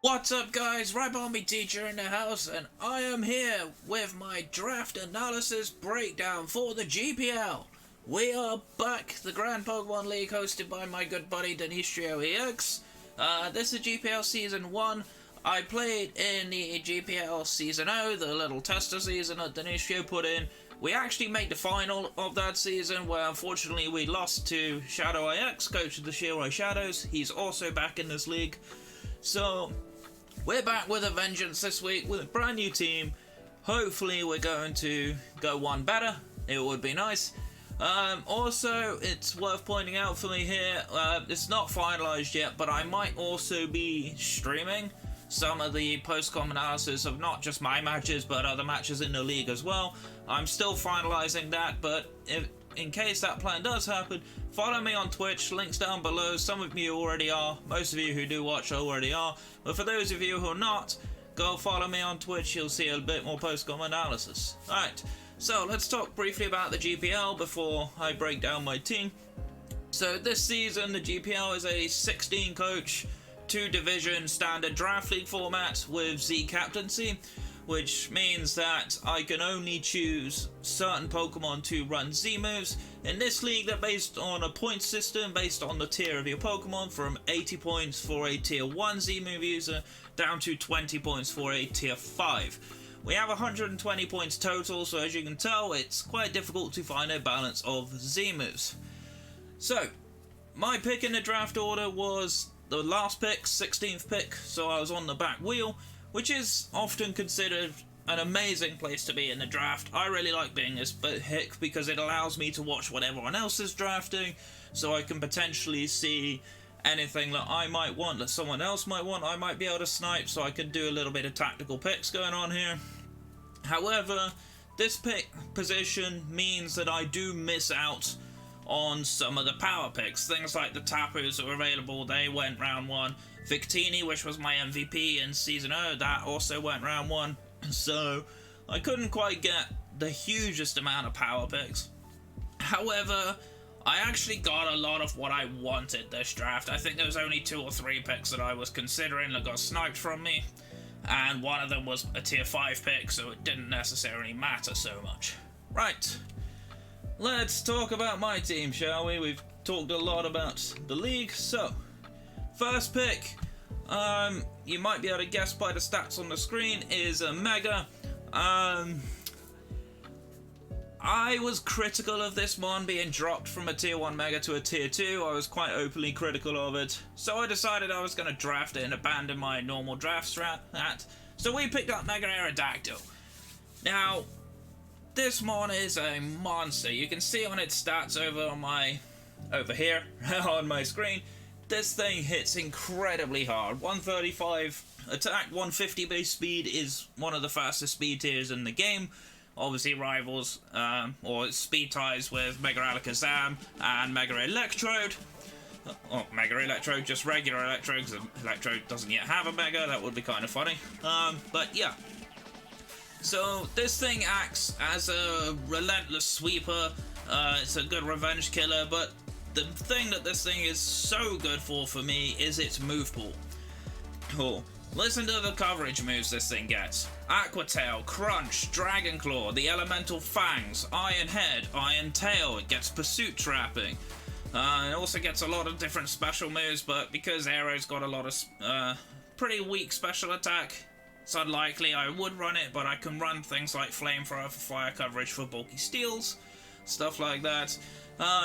What's up guys, Rybombie Teacher in the house, and I am here with my draft analysis breakdown for the GPL. We are back, the Grand Pokemon League hosted by my good buddy Denistrio EX. This is GPL Season 1. I played in the GPL Season 0, the little tester season that Denistrio put in. We actually made the final of that season, where unfortunately we lost to Shadow IX, coach of the Shirai Shadows. He's also back in this league. So, we're back with a vengeance this week with a brand new team. Hopefully we're going to go one better. It would be nice. Also, it's worth pointing out for me here, it's not finalised yet, but I might also be streaming some of the post-com analysis of not just my matches, but other matches in the league as well. I'm still finalising that, but in case that plan does happen, follow me on Twitch, links down below. Some of you already are, most of you who do watch already are, but for those of you who are not, go follow me on Twitch, you'll see a bit more post-com analysis. Alright, so let's talk briefly about the GPL before I break down my team. So this season, the GPL is a 16 coach, 2 division standard draft league format with Z captaincy, which means that I can only choose certain Pokemon to run Z moves. In this league, they're based on a point system based on the tier of your Pokemon, from 80 points for a tier 1 Z move user down to 20 points for a tier 5. We have 120 points total, so as you can tell, it's quite difficult to find a balance of Z moves. So, my pick in the draft order was the last pick, 16th pick, so I was on the back wheel, which is often considered an amazing place to be in the draft. I really like being this pick because it allows me to watch what everyone else is drafting, so I can potentially see anything that I might want, that someone else might want, I might be able to snipe, so I can do a little bit of tactical picks going on here. However, this pick position means that I do miss out on some of the power picks. Things like the Tapus that were available, they went round 1. Victini, which was my MVP in Season 0, that also went round 1. So, I couldn't quite get the hugest amount of power picks. However, I actually got a lot of what I wanted this draft. I think there was only 2 or 3 picks that I was considering that got sniped from me, and one of them was a tier 5 pick, so it didn't necessarily matter so much. Right, let's talk about my team, shall we? We've talked a lot about the league, so first pick, you might be able to guess by the stats on the screen, is a Mega. I was critical of this one being dropped from a tier 1 Mega to a tier 2. I was quite openly critical of it, so I decided I was going to draft it and abandon my normal draft strat. So we picked up Mega Aerodactyl. Now, this mon is a monster. You can see on its stats over here on my screen. This thing hits incredibly hard. 135 attack, 150 base speed, is one of the fastest speed tiers in the game. Obviously rivals, or speed ties with Mega Alakazam and Mega Electrode. Oh, Mega Electrode, just regular Electrode, because Electrode doesn't yet have a Mega. That would be kind of funny. But yeah. So this thing acts as a relentless sweeper. It's a good revenge killer, but the thing that this thing is so good for me is its move pool. Cool. Listen to the coverage moves this thing gets. Aqua Tail, Crunch, Dragon Claw, the Elemental Fangs, Iron Head, Iron Tail. It gets Pursuit Trapping. It also gets a lot of different special moves, but because Aero's got a lot of pretty weak special attack, it's unlikely I would run it, but I can run things like Flamethrower for fire coverage for bulky steals, stuff like that.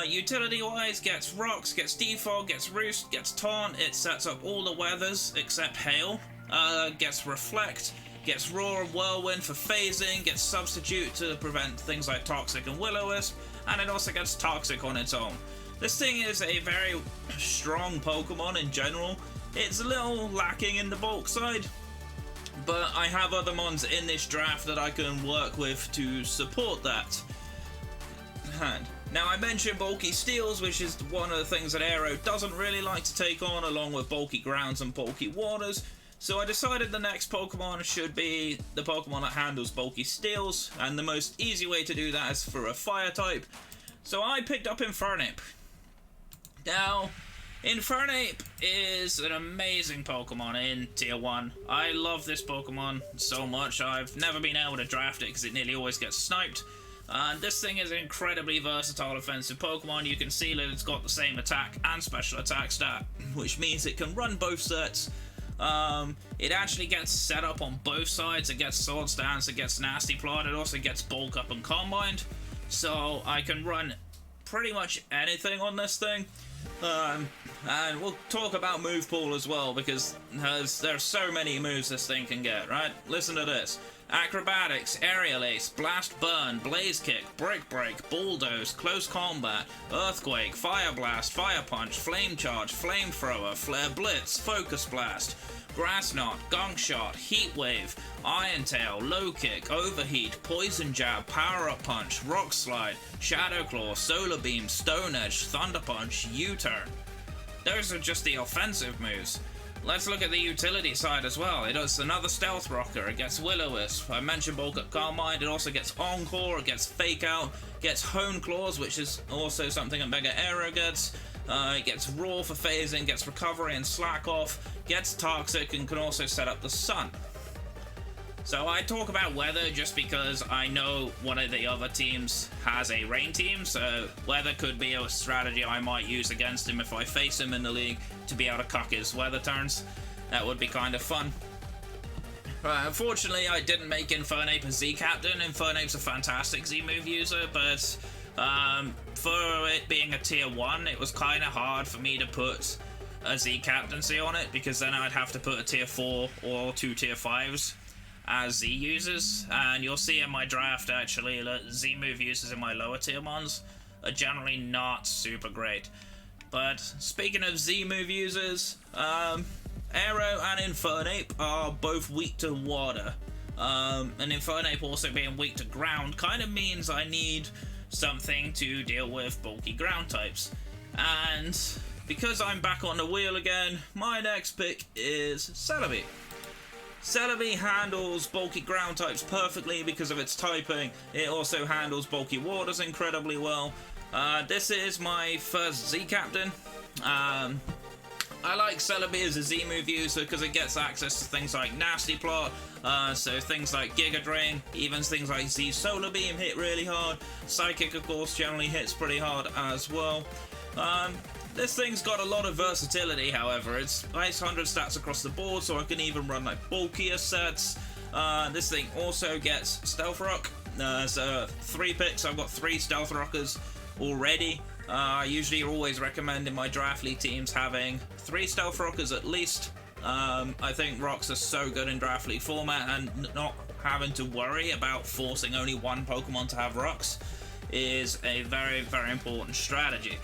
Utility-wise, gets Rocks, gets Defog, gets Roost, gets Taunt. It sets up all the weathers except Hail. Gets Reflect, gets Roar and Whirlwind for phasing, gets Substitute to prevent things like Toxic and Will-O-Wisp, and it also gets Toxic on its own. This thing is a very strong Pokemon in general. It's a little lacking in the bulk side, but I have other mons in this draft that I can work with to support that. Now, I mentioned bulky steals, which is one of the things that Aero doesn't really like to take on, along with bulky grounds and bulky waters. So I decided the next Pokemon should be the Pokemon that handles bulky steals, and the most easy way to do that is for a fire type. So I picked up Infernape. Now, Infernape is an amazing Pokemon in Tier 1. I love this Pokemon so much. I've never been able to draft it because it nearly always gets sniped. And this thing is an incredibly versatile offensive Pokemon. You can see that it's got the same attack and special attack stat, which means it can run both sets. It actually gets set up on both sides. It gets Swords Dance, it gets Nasty Plot, it also gets Bulk Up and Combined. So I can run pretty much anything on this thing. And we'll talk about move pool as well, because there's so many moves this thing can get, right? Listen to this. Acrobatics, Aerial Ace, Blast Burn, Blaze Kick, Brick Break, Bulldoze, Close Combat, Earthquake, Fire Blast, Fire Punch, Flame Charge, Flamethrower, Flare Blitz, Focus Blast, Grass Knot, Gunk Shot, Heat Wave, Iron Tail, Low Kick, Overheat, Poison Jab, Power Up Punch, Rock Slide, Shadow Claw, Solar Beam, Stone Edge, Thunder Punch, U-Turn. Those are just the offensive moves. Let's look at the utility side as well. It does another Stealth Rocker, it gets Will-O-Wisp, I mentioned Bulk Up Combine, it also gets Encore, it gets Fake Out, gets Hone Claws, which is also something that Mega Aero gets. It gets Roar for phasing, gets Recovery and Slack Off, gets Toxic, and can also set up the Sun. So I talk about Weather just because I know one of the other teams has a Rain team, so Weather could be a strategy I might use against him if I face him in the league to be able to cuck his Weather turns. That would be kind of fun. Unfortunately, I didn't make Infernape a Z-Captain. Infernape's a fantastic Z-move user, but for it being a Tier 1, it was kind of hard for me to put a Z-Captaincy on it, because then I'd have to put a Tier 4 or 2 Tier 5s as Z users, and you'll see in my draft actually that Z move users in my lower tier mons are generally not super great. But speaking of Z move users, Aero and Infernape are both weak to water, and Infernape also being weak to ground kind of means I need something to deal with bulky ground types. And because I'm back on the wheel again, my next pick is Celebi. Celebi handles bulky ground types perfectly because of its typing. It also handles bulky waters incredibly well. This is my first Z-Captain. I like Celebi as a Z-move user because it gets access to things like Nasty Plot, so things like Giga Drain, even things like Z Solar Beam hit really hard. Psychic, of course, generally hits pretty hard as well. This thing's got a lot of versatility, however. It's base 100 stats across the board, so I can even run like bulkier sets. This thing also gets Stealth Rock. So 3 picks, I've got 3 Stealth Rockers already. I usually always recommend in my draft league teams having 3 Stealth Rockers at least. I think rocks are so good in draft league format, and not having to worry about forcing only one Pokemon to have rocks is a very, very important strategy.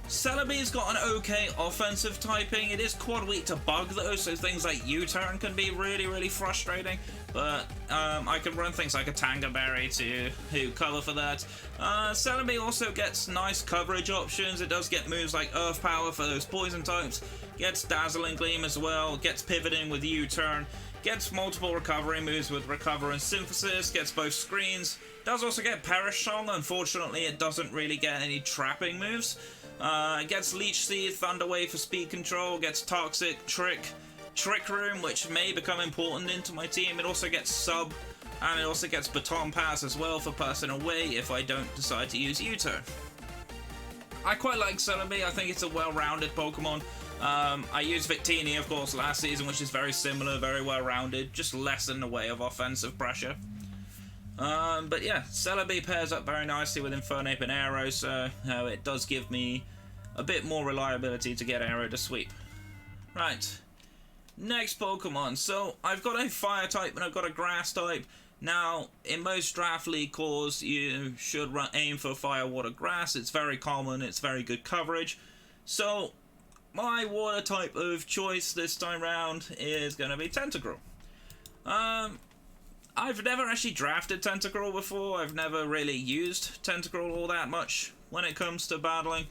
Celebi's got an okay offensive typing. It is quad weak to bug though, so things like U-turn can be really, really frustrating. But I can run things like a Tanga Berry to cover for that. Celebi also gets nice coverage options. It does get moves like Earth Power for those poison types. Gets Dazzling Gleam as well. Gets Pivoting with U-turn. Gets multiple recovery moves with Recover and Synthesis. Gets both screens. Does also get Perish Song. Unfortunately, it doesn't really get any trapping moves. It gets Leech Seed, Thunder Wave for speed control. Gets Toxic, Trick Room, which may become important into my team. It also gets Sub, and it also gets Baton Pass as well for Personal Way if I don't decide to use U-turn. I quite like Celebi. I think it's a well-rounded Pokemon. I used Victini, of course, last season, which is very similar, very well-rounded, just less in the way of offensive pressure. But yeah, Celebi pairs up very nicely with Infernape and Aero, so it does give me a bit more reliability to get Aero to sweep. Right, next Pokemon. So I've got a Fire type and I've got a Grass type. Now, in most draft league cores, you should aim for Fire, Water, Grass. It's very common, it's very good coverage. So my water type of choice this time round is going to be Tentacruel. I've never actually drafted Tentacruel before. I've never really used Tentacruel all that much when it comes to battling.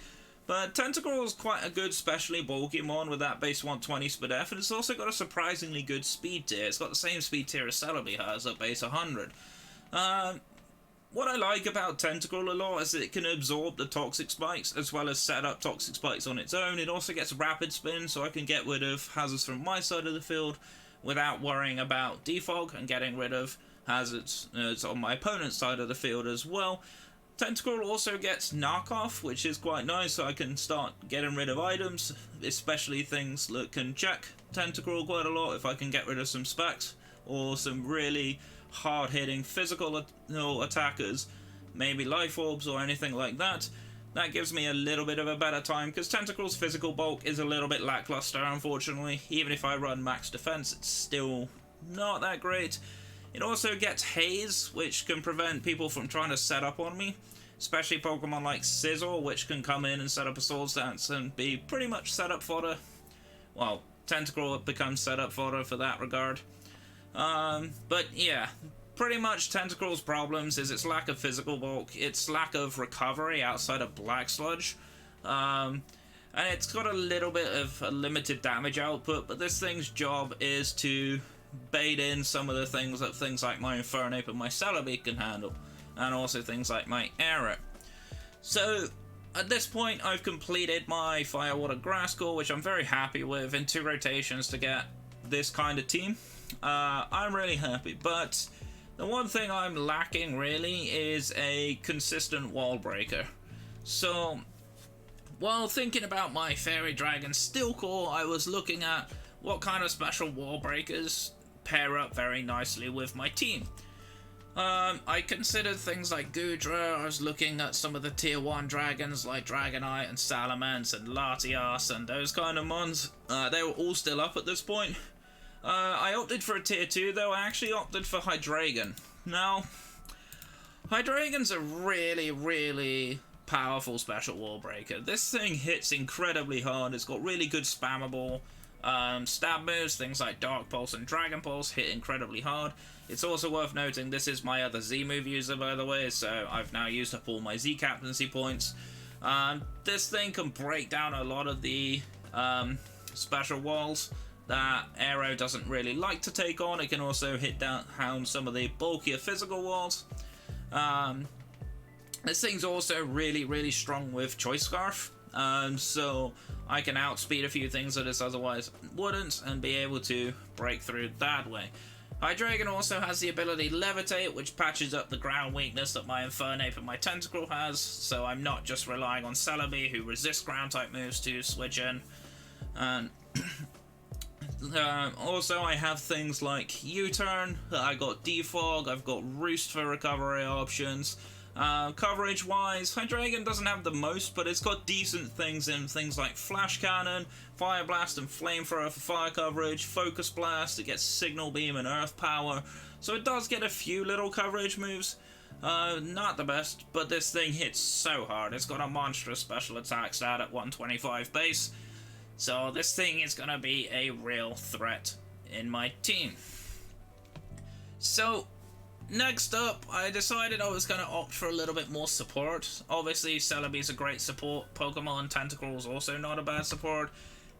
But Tentacruel is quite a good specially bulky mon with that base 120 speed F, and it's also got a surprisingly good speed tier. It's got the same speed tier as Celebi has at base 100. what I like about Tentacruel a lot is that it can absorb the toxic spikes as well as set up toxic spikes on its own. It also gets rapid spin, so I can get rid of hazards from my side of the field without worrying about defog, and getting rid of hazards on my opponent's side of the field as well. Tentacruel also gets knockoff, which is quite nice, so I can start getting rid of items, especially things that can check Tentacruel quite a lot if I can get rid of some specs or some really hard-hitting physical attackers, maybe life orbs or anything like that. That gives me a little bit of a better time, because Tentacruel's physical bulk is a little bit lackluster, unfortunately. Even if I run max defense, it's still not that great. It also gets haze, which can prevent people from trying to set up on me, especially Pokemon like Scizor, which can come in and set up a Swords Dance and be pretty much setup fodder. Well, Tentacruel becomes setup fodder for that regard. But yeah, pretty much Tentacruel's problems is its lack of physical bulk, its lack of recovery outside of Black Sludge, and it's got a little bit of a limited damage output, but this thing's job is to bait in some of the things that things like my Infernape and my Celebi can handle, and also things like my Aero. So at this point I've completed my Firewater Grasscore, which I'm very happy with, in 2 rotations to get this kind of team. I'm really happy, but the one thing I'm lacking really is a consistent wall breaker. So while thinking about my Fairy Dragon Steel Core, I was looking at what kind of special wall breakers pair up very nicely with my team. I considered things like Goodra. I was looking at some of the tier 1 dragons like Dragonite and Salamence and Latias and those kind of mons. They were all still up at this point. I opted for a tier 2 though. I actually opted for Hydreigon. Now, Hydreigon's a really, really powerful special wall breaker. This thing hits incredibly hard. It's got really good spammable stab moves. Things like Dark Pulse and Dragon Pulse hit incredibly hard. It's also worth noting this is my other Z move user, by the way, so I've now used up all my Z captaincy points. This thing can break down a lot of the special walls that Aero doesn't really like to take on. It can also hit down some of the bulkier physical walls. This thing's also really, really strong with Choice Scarf, so I can outspeed a few things that it otherwise wouldn't and be able to break through that way. Hydreigon also has the ability Levitate, which patches up the ground weakness that my Infernape and my Tentacruel has, so I'm not just relying on Celebi, who resists ground type moves, to switch in. And also I have things like U-Turn, I got Defog, I've got Roost for recovery options. Coverage wise, Hydreigon doesn't have the most, but it's got decent things in things like Flash Cannon, Fire Blast and Flamethrower for fire coverage, Focus Blast, it gets Signal Beam and Earth Power, so it does get a few little coverage moves. Not the best, but this thing hits so hard. It's got a monstrous special attack stat at 125 base, so this thing is gonna be a real threat in my team. So next up, I decided I was going to opt for a little bit more support. Obviously, Celebi's a great support Pokemon, Tentacruel's also not a bad support,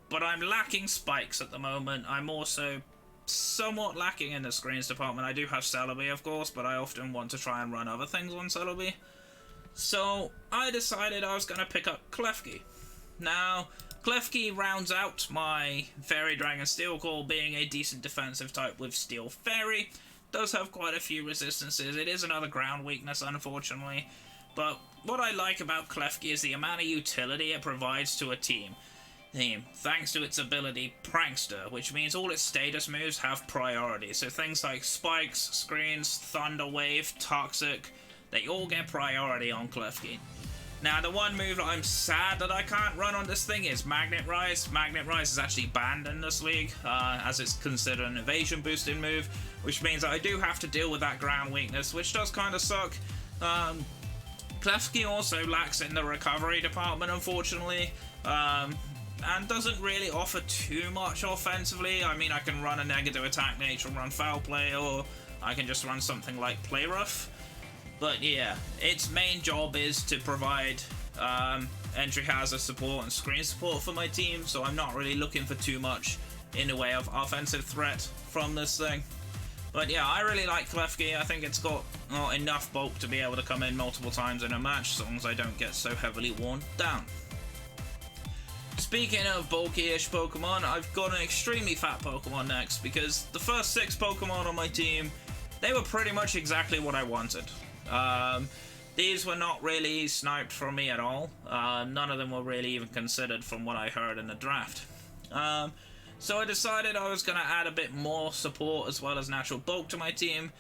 but I'm lacking spikes at the moment. I'm also somewhat lacking in the screens department. I do have Celebi, of course, but I often want to try and run other things on Celebi. So I decided I was going to pick up Klefki. Now, Klefki rounds out my Fairy Dragon Steel Core, being a decent defensive type with Steel Fairy. Does have quite a few resistances. It is another ground weakness, unfortunately, but what I like about Klefki is the amount of utility it provides to a team, thanks to its ability Prankster, which means all its status moves have priority. So things like Spikes, Screens, Thunder Wave, Toxic, they all get priority on Klefki. Now, the one move that I'm sad that I can't run on this thing is Magnet Rise. Magnet Rise is actually banned in this league, as it's considered an evasion boosting move, which means that I do have to deal with that ground weakness, which does kind of suck. Klefki also lacks in the recovery department, unfortunately, and doesn't really offer too much offensively. I mean, I can run a negative attack nature, run Foul Play, or I can just run something like Play Rough. But yeah, its main job is to provide entry hazard support and screen support for my team, so I'm not really looking for too much in the way of offensive threat from this thing. But yeah, I really like Klefki. I think it's got enough bulk to be able to come in multiple times in a match, as long as I don't get so heavily worn down. Speaking of bulky-ish Pokemon, I've got an extremely fat Pokemon next, because the first 6 Pokemon on my team, they were pretty much exactly what I wanted. These were not really sniped from me at all. None of them were really even considered from what I heard in the draft. So I decided I was going to add a bit more support as well as natural bulk to my team.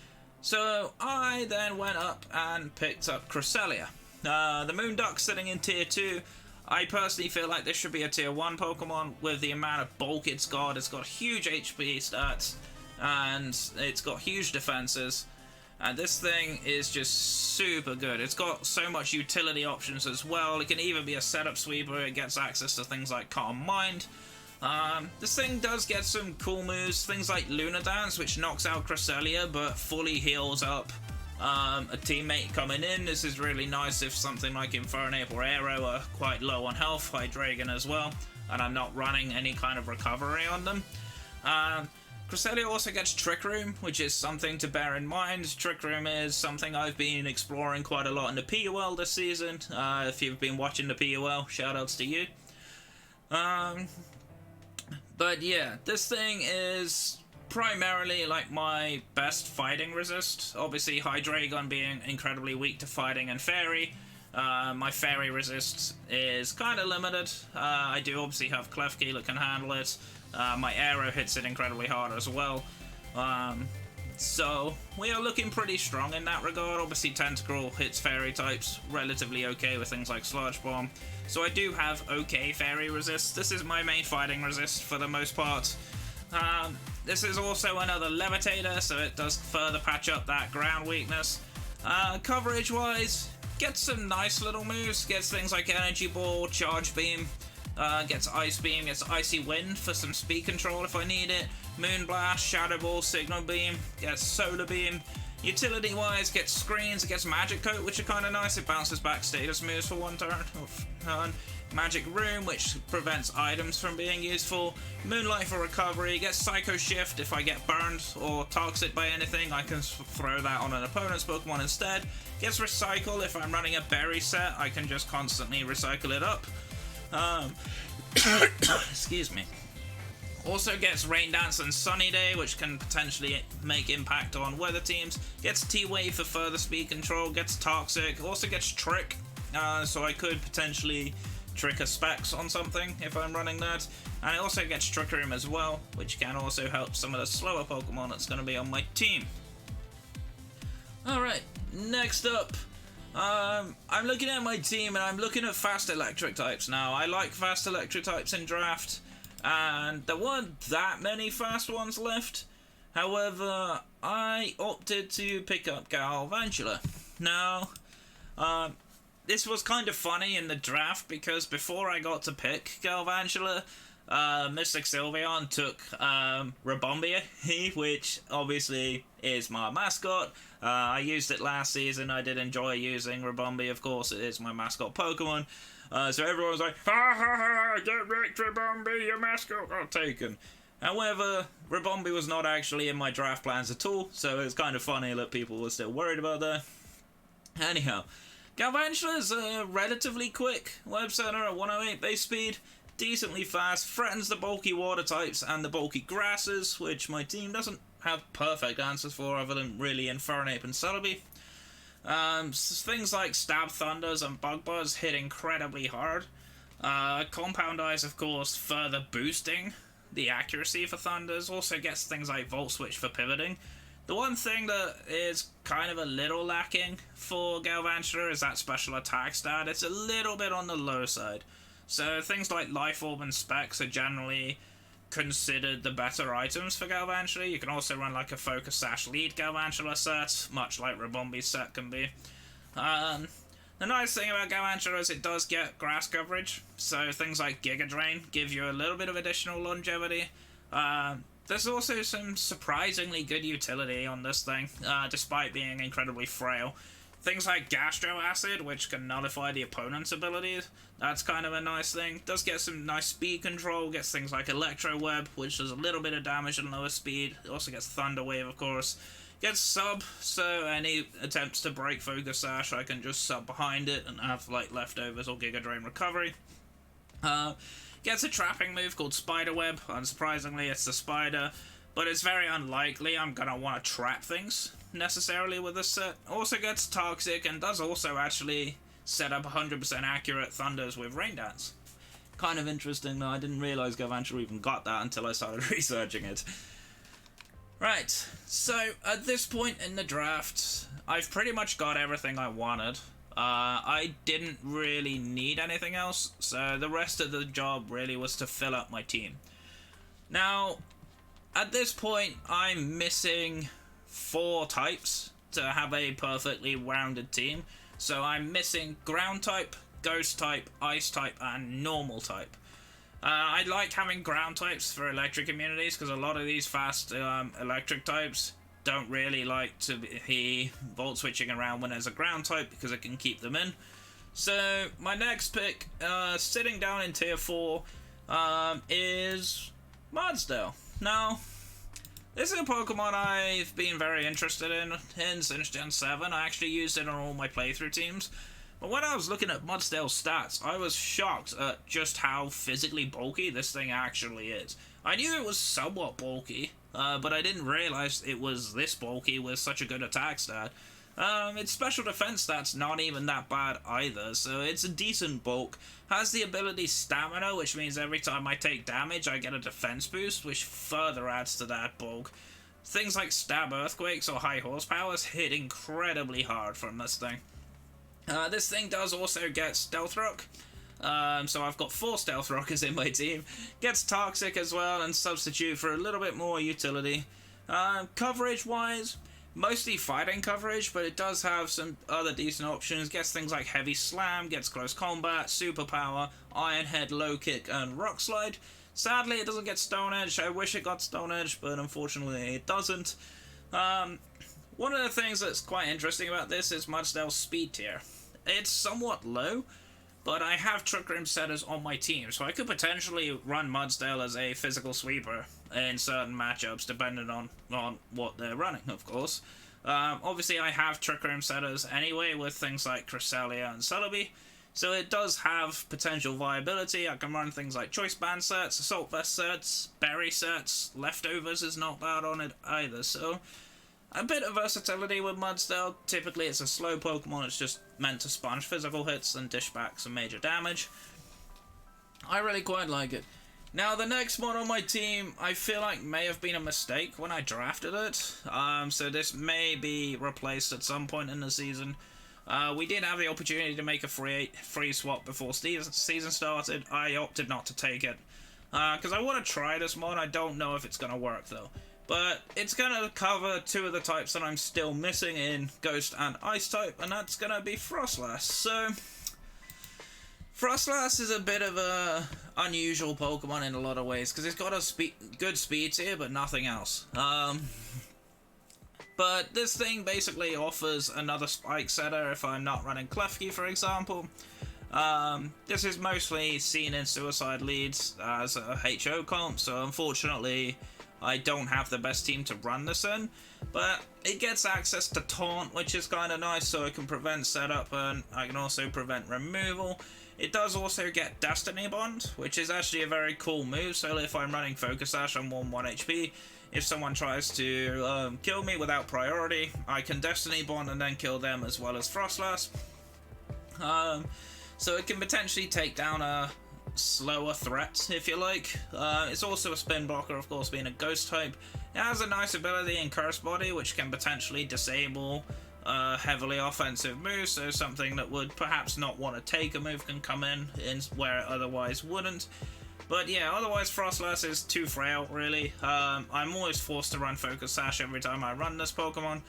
So I then went up and picked up Cresselia. The Moonduck sitting in tier 2. I personally feel like this should be a tier 1 Pokemon with the amount of bulk it's got. It's got huge HP stats and it's got huge defenses. And this thing is just super good. It's got so much utility options as well. It can even be a setup sweeper. It gets access to things like Calm Mind. This thing does get some cool moves. Things like Lunar Dance, which knocks out Cresselia, but fully heals up a teammate coming in. This is really nice if something like Infernape or Aero are quite low on health. Hydreigon as well. And I'm not running any kind of recovery on them. Cresselia also gets Trick Room, which is something to bear in mind. Trick Room is something I've been exploring quite a lot in the PUL this season. If you've been watching the PUL, shoutouts to you. But yeah, this thing is primarily like my best fighting resist. Obviously, Hydreigon being incredibly weak to fighting and Fairy. My Fairy resist is kind of limited. I do obviously have Klefki that can handle it. My Aero hits it incredibly hard as well. So we are looking pretty strong in that regard. Obviously Tentacruel hits Fairy types relatively okay with things like Sludge Bomb. So I do have okay Fairy resist. This is my main fighting resist for the most part. This is also another Levitator, so it does further patch up that ground weakness. Coverage wise, gets some nice little moves. Gets things like Energy Ball, Charge Beam. Gets Ice Beam, gets Icy Wind for some speed control if I need it. Moonblast, Shadow Ball, Signal Beam, gets Solar Beam. Utility wise, gets Screens, it gets Magic Coat, which are kind of nice. It bounces back status moves for one turn. Magic Room, which prevents items from being useful. Moonlight for recovery, gets Psycho Shift. If I get burned or toxic by anything, I can throw that on an opponent's Pokemon instead. Gets Recycle. If I'm running a berry set, I can just constantly recycle it up. Excuse me. Also gets Rain Dance and Sunny Day, which can potentially make impact on weather teams. Gets T-Wave for further speed control. Gets Toxic. Also gets Trick, so I could potentially trick a Specs on something if I'm running that. And it also gets Trick Room as well, which can also help some of the slower Pokemon that's going to be on my team. Alright, next up. I'm looking at my team and I'm looking at fast electric types now. I like fast electric types in draft, and there weren't that many fast ones left. However, I opted to pick up Galvantula. Now, this was kind of funny in the draft because before I got to pick Galvantula, Mystic Sylveon took Ribombea, which obviously is my mascot. I used it last season. I did enjoy using Ribombea, of course. It is my mascot Pokemon. So everyone was like, ha ha ha, get wrecked, Ribombea, your mascot got taken. However, Ribombea was not actually in my draft plans at all, so it's kind of funny that people were still worried about that. Anyhow, Galvantula is relatively quick. Web Center at 108 base speed. Decently fast, threatens the bulky water types and the bulky grasses, which my team doesn't have perfect answers for other than really Infernape and Celebi. Things like Stab Thunders and Bug Buzz hit incredibly hard. Compound Eyes, of course, further boosting the accuracy for Thunders. Also gets things like Volt Switch for pivoting. The one thing that is kind of a little lacking for Galvantula is that special attack stat. It's a little bit on the low side. So things like Life Orb and Specs are generally considered the better items for Galvantula. You can also run like a Focus Sash lead Galvantula set, much like Ribombea's set can be. The nice thing about Galvantula is it does get grass coverage, so things like Giga Drain give you a little bit of additional longevity. There's also some surprisingly good utility on this thing, despite being incredibly frail. Things like Gastro Acid, which can nullify the opponent's abilities. That's kind of a nice thing. Does get some nice speed control. Gets things like Electro Web, which does a little bit of damage at lower speed. It also gets Thunder Wave, of course. Gets Sub, so any attempts to break Focus Sash, I can just sub behind it and have like leftovers or Giga Drain recovery. Gets a trapping move called Spider Web. Unsurprisingly, it's the spider, but it's very unlikely I'm gonna want to trap things necessarily with this set. Also gets Toxic and does also actually set up 100% accurate Thunders with Rain Dance. Kind of interesting though, I didn't realise Galvantula even got that until I started researching it. Right, so at this point in the draft, I've pretty much got everything I wanted. I didn't really need anything else, so the rest of the job really was to fill up my team. Now, at this point, I'm missing 4 types to have a perfectly rounded team. So I'm missing ground type, ghost type, ice type, and normal type. I like having ground types for electric immunities because a lot of these fast electric types don't really like to be volt switching around when there's a ground type because it can keep them in. So my next pick, sitting down in tier 4, is Mudsdale. Now, this is a Pokemon I've been very interested in since Gen 7. I actually used it on all my playthrough teams. But when I was looking at Mudsdale's stats, I was shocked at just how physically bulky this thing actually is. I knew it was somewhat bulky, but I didn't realize it was this bulky with such a good attack stat. Its special defense stat's not even that bad either, so it's a decent bulk. Has the ability Stamina, which means every time I take damage I get a defense boost, which further adds to that bulk. Things like Stab Earthquakes or High Horsepower hit incredibly hard from this thing. This thing does also get Stealth Rock, so I've got 4 Stealth Rockers in my team. Gets Toxic as well and Substitute for a little bit more utility. Coverage-wise, mostly fighting coverage, but it does have some other decent options. Gets things like Heavy Slam, gets Close Combat, Superpower, Iron Head, Low Kick, and Rock Slide. Sadly, it doesn't get Stone Edge. I wish it got Stone Edge, but unfortunately it doesn't. One of the things that's quite interesting about this is Mudsdale's speed tier. It's somewhat low, but I have Trick Room setters on my team, so I could potentially run Mudsdale as a physical sweeper in certain matchups, depending on what they're running, of course. Obviously, I have Trick Room setters anyway with things like Cresselia and Celebi, so it does have potential viability. I can run things like Choice Band sets, Assault Vest sets, Berry sets, Leftovers is not bad on it either, so a bit of versatility with Mudsdale. Typically it's a slow Pokemon, it's just meant to sponge physical hits and dish back some major damage. I really quite like it. Now the next one on my team I feel like may have been a mistake when I drafted it, so this may be replaced at some point in the season. We did have the opportunity to make a free swap before season started. I opted not to take it, because I want to try this mod. I don't know if it's going to work though. But it's going to cover 2 of the types that I'm still missing in Ghost and Ice type, and that's going to be Froslass. So, Froslass is a bit of a unusual Pokemon in a lot of ways, because it's got a good speed tier, but nothing else. But this thing basically offers another Spike setter if I'm not running Klefki, for example. This is mostly seen in Suicide Leads as a HO comp, so unfortunately I don't have the best team to run this in, but it gets access to Taunt, which is kind of nice, so it can prevent setup and I can also prevent removal. It does also get Destiny Bond, which is actually a very cool move, so if I'm running Focus Sash on 1 HP, if someone tries to kill me without priority, I can Destiny Bond and then kill them as well as Froslass. So it can potentially take down a slower threat, if you like. It's also a spin blocker, of course, being a ghost type. It has a nice ability in Curse Body, which can potentially disable heavily offensive moves, so something that would perhaps not want to take a move can come in where it otherwise wouldn't. But yeah, otherwise Froslass is too frail, really. I'm always forced to run Focus Sash every time I run this Pokemon.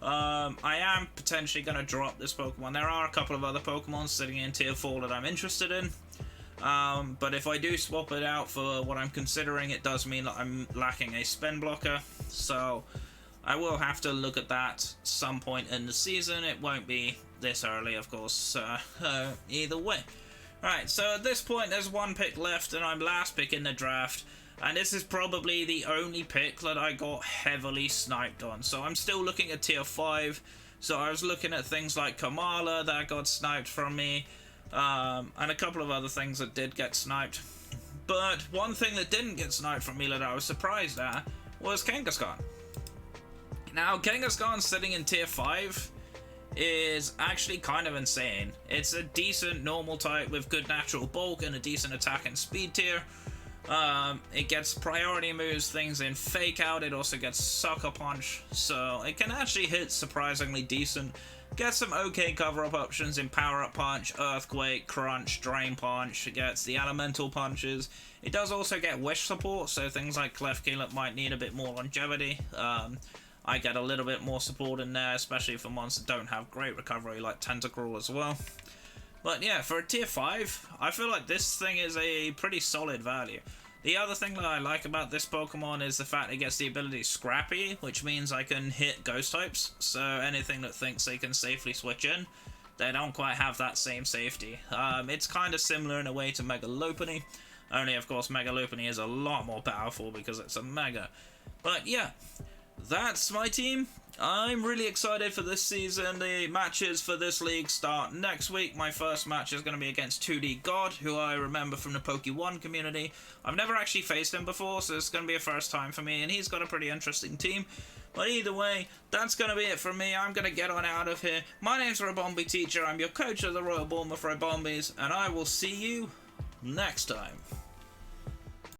I am potentially going to drop this Pokemon. There are a couple of other Pokemon sitting in tier 4 that I'm interested in. But if I do swap it out for what I'm considering, it does mean that I'm lacking a spin blocker. So I will have to look at that some point in the season. It won't be this early, of course, either way. Right, so at this point there's one pick left and I'm last pick in the draft. And this is probably the only pick that I got heavily sniped on. So I'm still looking at tier 5. So I was looking at things like Kamala that got sniped from me. And a couple of other things that did get sniped. But one thing that didn't get sniped from me that I was surprised at was Kangaskhan. Now, Kangaskhan sitting in tier 5 is actually kind of insane. It's a decent normal type with good natural bulk and a decent attack and speed tier. It gets priority moves, things in Fake Out. It also gets Sucker Punch, so it can actually hit surprisingly decent. Gets some okay cover-up options in Power Up Punch, Earthquake, Crunch, Drain Punch. It gets the Elemental Punches. It does also get Wish support, so things like Klefki might need a bit more longevity. I get a little bit more support in there, especially for monsters that don't have great recovery, like Tentacruel as well. But yeah, for a tier 5, I feel like this thing is a pretty solid value. The other thing that I like about this Pokemon is the fact it gets the ability Scrappy, which means I can hit Ghost types, so anything that thinks they can safely switch in, they don't quite have that same safety. It's kind of similar in a way to Mega Lopunny, only of course Mega Lopunny is a lot more powerful because it's a Mega. But yeah, that's my team. I'm really excited for this season. The matches for this league start next week. My first match is going to be against 2D God, who I remember from the Poke1 community. I've never actually faced him before, so it's going to be a first time for me, and he's got a pretty interesting team. But either way, that's going to be it from me. I'm going to get on out of here. My name's Robombi Teacher. I'm your coach of the Royal Bournemouth Robombies, and I will see you next time.